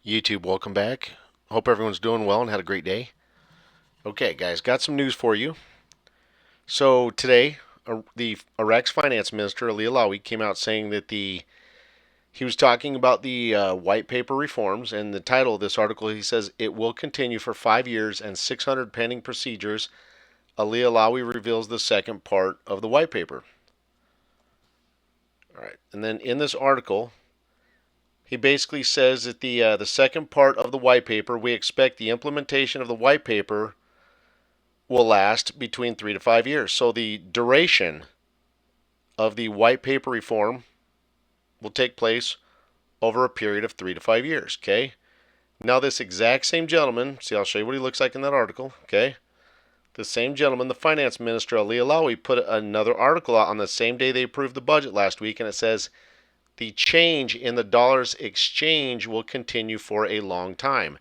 YouTube, welcome back. Hope everyone's doing well and had a great day. Okay, guys, got some news for you. So today, the Iraq's finance minister Ali Alawi came out saying that he was talking about the white paper reforms, and the title of this article, he says it will continue for 5 years and 600 pending procedures. Ali Alawi reveals the second part of the white paper. All right, and then in this article, he basically says that the second part of the white paper, we expect the implementation of the white paper will last between 3 to 5 years. So the duration of the white paper reform will take place over a period of 3 to 5 years. Okay. Now this exact same gentleman, see, I'll show you what he looks like in that article. Okay. The same gentleman, the finance minister Ali Alawi, put another article out on the same day they approved the budget last week, and it says the change in the dollar's exchange will continue for a long time.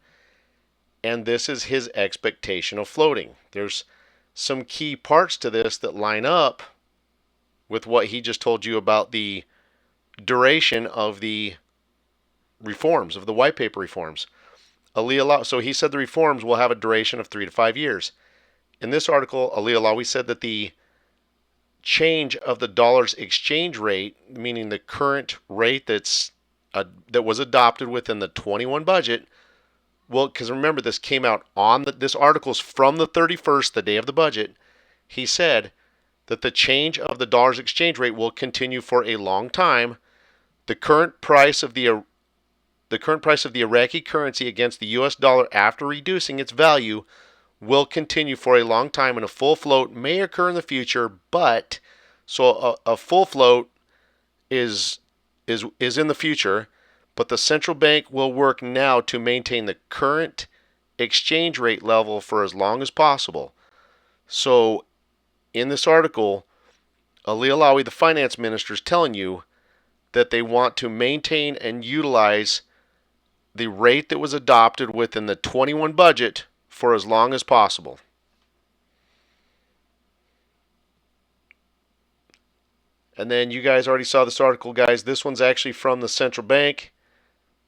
And this is his expectation of floating. There's some key parts to this that line up with what he just told you about the duration of the reforms, of the white paper reforms. So he said the reforms will have a duration of 3 to 5 years. In this article, Ali Alawi said that the change of the dollar's exchange rate, meaning the current rate that was adopted within the 21 budget, well, because remember, this came out on this article's from the 31st, the day of the budget. He said that the change of the dollar's exchange rate will continue for a long time. The current price of the Iraqi currency against the U.S. dollar after reducing its value will continue for a long time, and a full float may occur in the future. But so a full float is in the future. But the central bank will work now to maintain the current exchange rate level for as long as possible. So, in this article, Ali Alawi, the finance minister, is telling you that they want to maintain and utilize the rate that was adopted within the 21 budget for as long as possible. And then you guys already saw this article, guys. This one's actually from the central bank.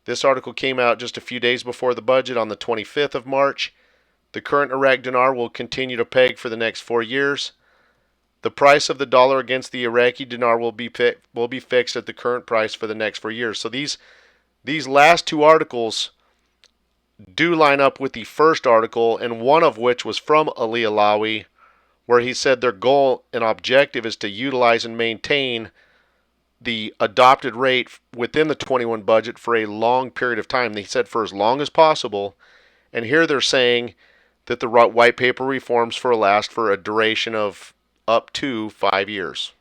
This article came out just a few days before the budget on the 25th of March. The current Iraq dinar will continue to peg for the next 4 years. The price of the dollar against the Iraqi dinar will be fixed at the current price for the next 4 years. So these last two articles do line up with the first article, and one of which was from Ali Alawi, where he said their goal and objective is to utilize and maintain the adopted rate within the 21 budget for a long period of time. They said for as long as possible. And here they're saying that the white paper reforms last for a duration of up to 5 years.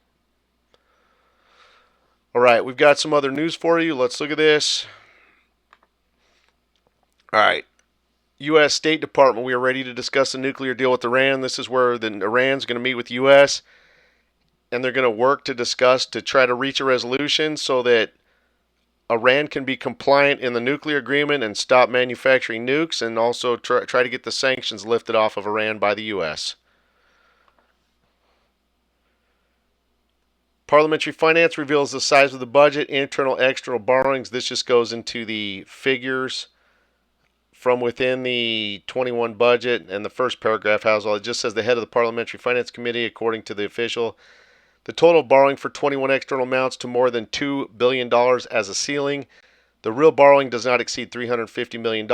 All right, we've got some other news for you. Let's look at this. All right. U.S. State Department, we are ready to discuss the nuclear deal with Iran. This is where Iran's going to meet with the U.S., and they're going to work to discuss to try to reach a resolution so that Iran can be compliant in the nuclear agreement and stop manufacturing nukes, and also try to get the sanctions lifted off of Iran by the U.S. Parliamentary Finance reveals the size of the budget, internal, external borrowings. This just goes into the figures from within the 21 budget, and the first paragraph has all. It just says the head of the Parliamentary Finance Committee, according to the official, the total borrowing for 21 external amounts to more than $2 billion as a ceiling. The real borrowing does not exceed $350 million.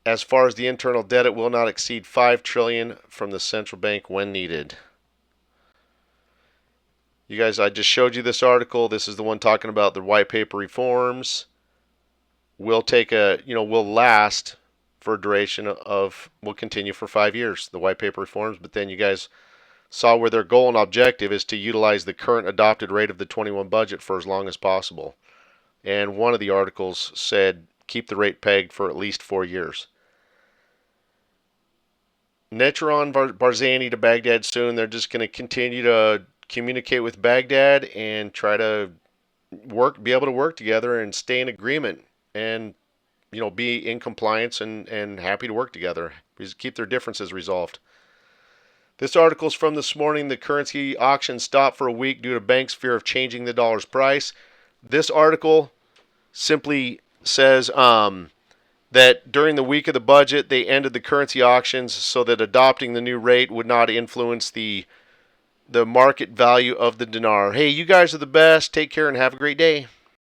As far as the internal debt, it will not exceed $5 trillion from the central bank when needed. You guys, I just showed you this article. This is the one talking about the white paper reforms. Will last for a duration of, will continue for 5 years, the white paper reforms. But then you guys saw where their goal and objective is to utilize the current adopted rate of the 21 budget for as long as possible. And one of the articles said keep the rate pegged for at least 4 years. Netrun Barzani to Baghdad soon. They're just going to continue to communicate with Baghdad and try to be able to work together and stay in agreement and, be in compliance and happy to work together. Just keep their differences resolved. This article is from this morning. The currency auction stopped for a week due to banks' fear of changing the dollar's price. This article simply says that during the week of the budget, they ended the currency auctions so that adopting the new rate would not influence the market value of the dinar. Hey, you guys are the best. Take care and have a great day.